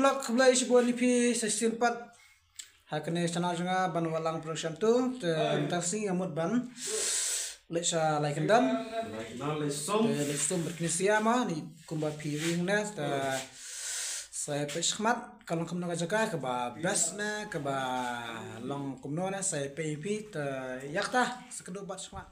perlak belai sebuah lipi sestin pat hakene channel janga ban walang production tu taksi amut ban lecha like dan lesum berknisia ma ni kumba piri huna saya peshmat kalau kumno jaga ke ba best na ke ba long kumno na saya pi yakta sekedu bat shmat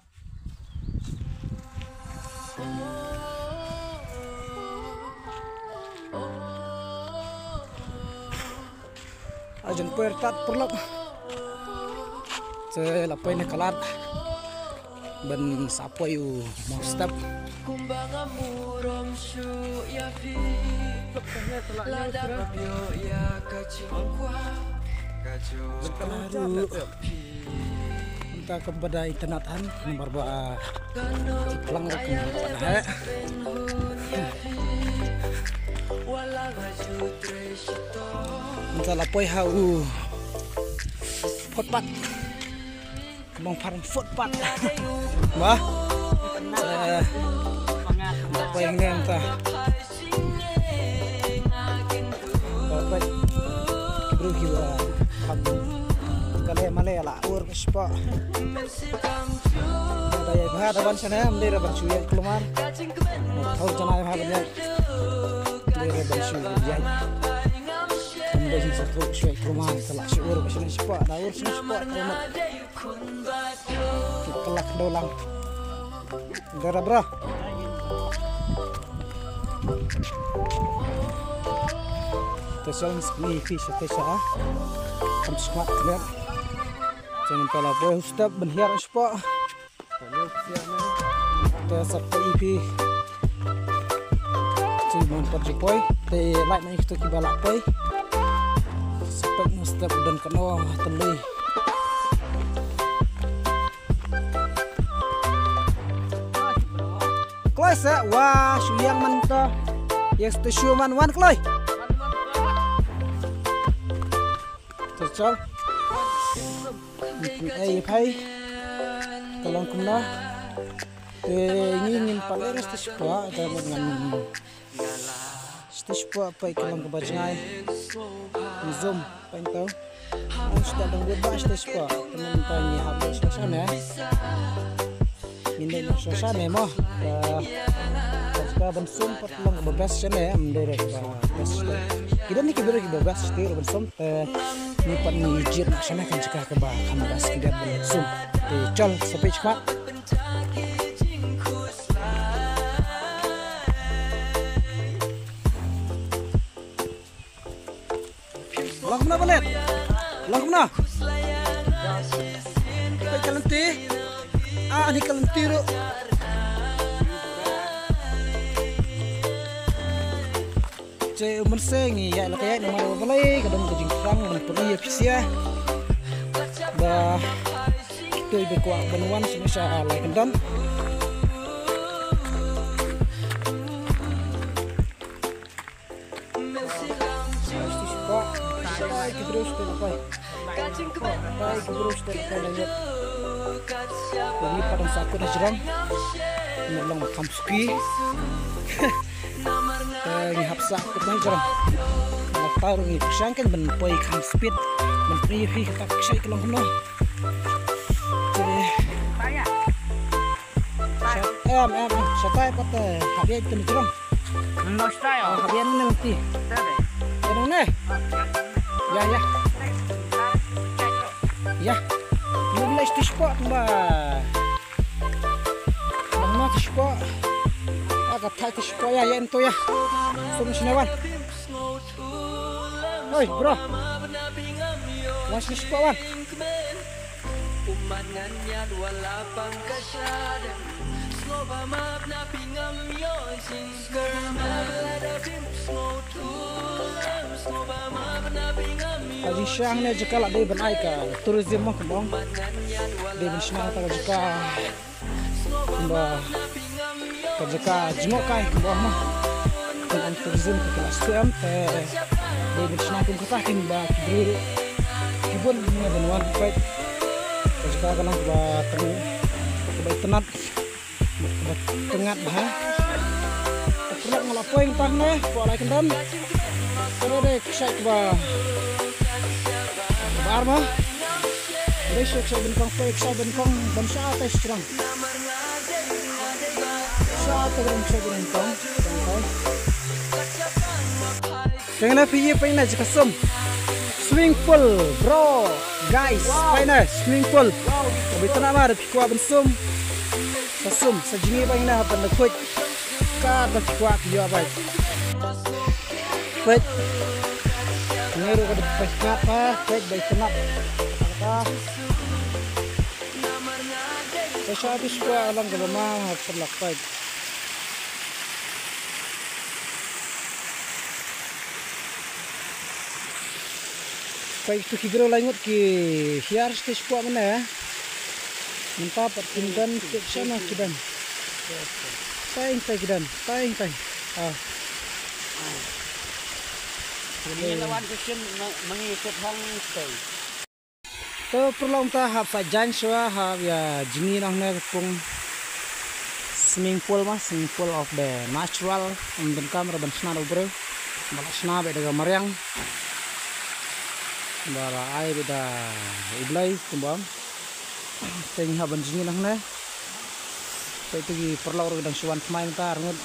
ajan pertat perlok se lapai ne kalat ban sapoyu mau step kumbaga murom shu ya fi lada rabyo ya kacingwa sekarang kita kepada internatan nomor ba lang ke pada minta lapoi hau footpath kemang farm footpath wah apa yang ni entah apa bro kiwa kalau malay ala ur kespa ada yang bahar dalam sana mendera bersuya keluar tahu jangan bahar mendera bersuya jai mendera satu suya keluar telah syur kesana kespa ada ur kesana kespa kelak dolang gara bro tesal ni fish tesal kam squat lihat jangan kalah boy step benhiar spa tesal ip cuma project boy te like na itu kibala boy step step dan kena teli Kloy sa wah suyang mantap yang stasiun man wan kloy tercal ai pai kalau kumna ingin paling stasiun ada dengan stasiun pai kalau kebajai zoom pai tahu sudah dengan bahas stasiun teman tanya habis sana ini suasana mah ban sum pertolong bebas sana mendere bebas kita ni kibir bebas stir ban sum ni pan ni jir sana kan jika ke bah kan bas kita ban sum chal sampai cepat langsung balet langsung baik kalanti ni kalanti ro cek mensengi ya lakaya nama balai kadang kejing krang dan pergi fisia dah itu ibu kuat benuan semasa alai kendan terus terlepas lanjut jadi pada saat dah jerang menolong kamski ni hapsa kita jarang tahu ni sangkan ben poi kam speed ben preview kita kisah kalau kena jadi satai pada habis itu jarang nostai habis nanti jarang nih ya mulai spot mbak mana spot agak tight spot ya ento ya semua sinawan oi bro masih spot wan Aji siang ni jika lah dia benai ke tourism mah kembang dia bersama tak jika kembang jika jengok kai kembang mah dengan tourism ke kelas tuam dia bersama pun kita kembang beri kibun ni benuan baik jika kalau kembang tenat tengah bah pernah ngelapoin tah nih pola kendam Dek saya coba arma. Dek saya bengkong fake saya bengkong dan saya tes terang. Saya terang saya bengkong. Kena pergi pernah jika swimming pool bro guys pernah swimming pool. Tapi tenang mah pikwa bensum. Sasum sajingi pernah pernah kuat. Kada pikwa kiyo apa? Kuat. Meru kada pesnat pa, kuat baik tenap. Kata. Saya habis kuat alang kada mah perlak kuat. Baik tu kigro langut ki hiar stage kuat mana ya? Minta pertindan ke sana kidan. Taing kidan, taing. Ini lawan question mengikut hang stay. To perlu ta hab sa jan swa hab ya jingi nang ne pung swimming pool of the natural dan kamera ban sna bro. Bala sna be daga maryang. Bala ai be da iblai kumbang. Teng haban jingi nang ne. Itu perlu ro dang suwan main ta arngut.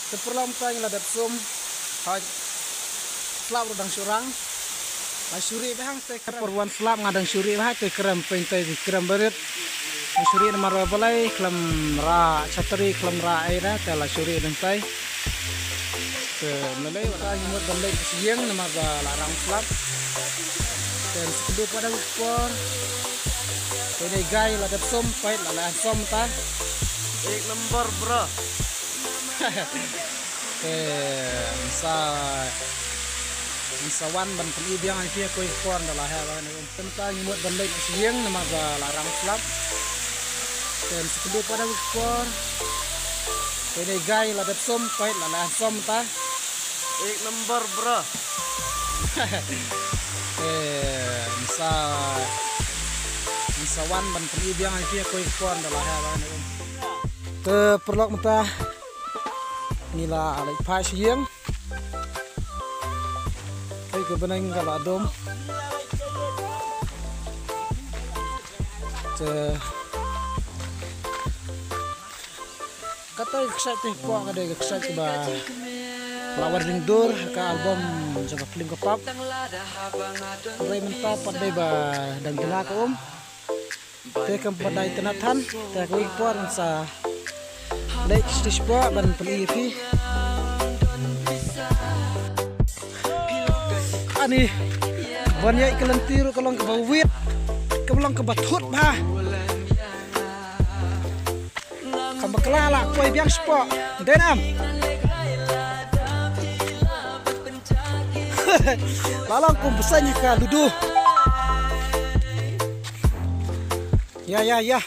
Seperlam tanya ladap sum, haj slap rodang surang, masuri behang te perwan slap ngadang suri bah te keram pentai keram berit, masuri nama balai kelam ra cateri kelam ra aira te la suri pentai, te melai wata himut balai siang nama larang slap, dan sekedua pada ukor, ini gay ladap sum, pait lalahan sum ta, Ek number bro. Misawan ban peli biang ai pia koi kon dalah ha ban tentang imut ban lek siang nama ba larang slap dan sekedua pada ukor ini gay ladap som pait lalahan som ta Ek number bro. misawan ban peli biang ai pia koi kon dalah ha ban te perlok mata nila alai phai siang kai ke benang kala dom te kata excited ko kada excited ba flower ring door ka album jaga film kapap ray menta padai ba dang tengah ko te kam padai tenathan te ko ipor sa lek stispa ban pelipi ani banyak kelentir kalau ke bawit kebelang ke batut bah kam kelala koi biang spa denam lalang kum besarnya ka ludu ya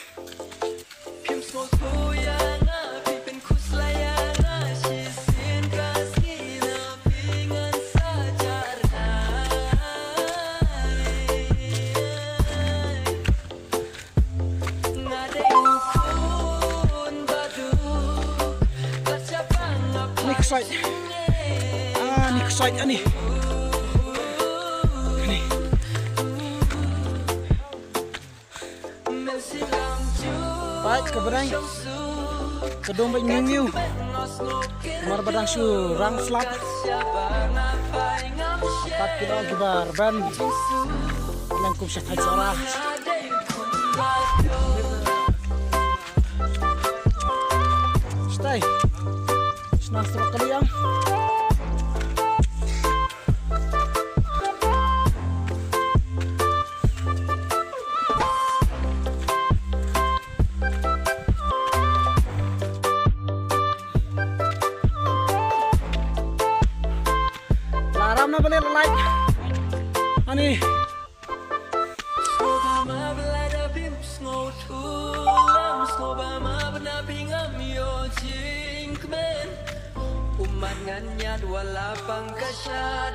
Niksoid ani. Baik keberang. Kedung baik ngiu. Mar badang su rang slap. 4 kilo kibar ban. Langkum syah sorah. Ay. Senang kali yang. Laram na balik like. Ani. Umat ngan nyat wala pang kasyada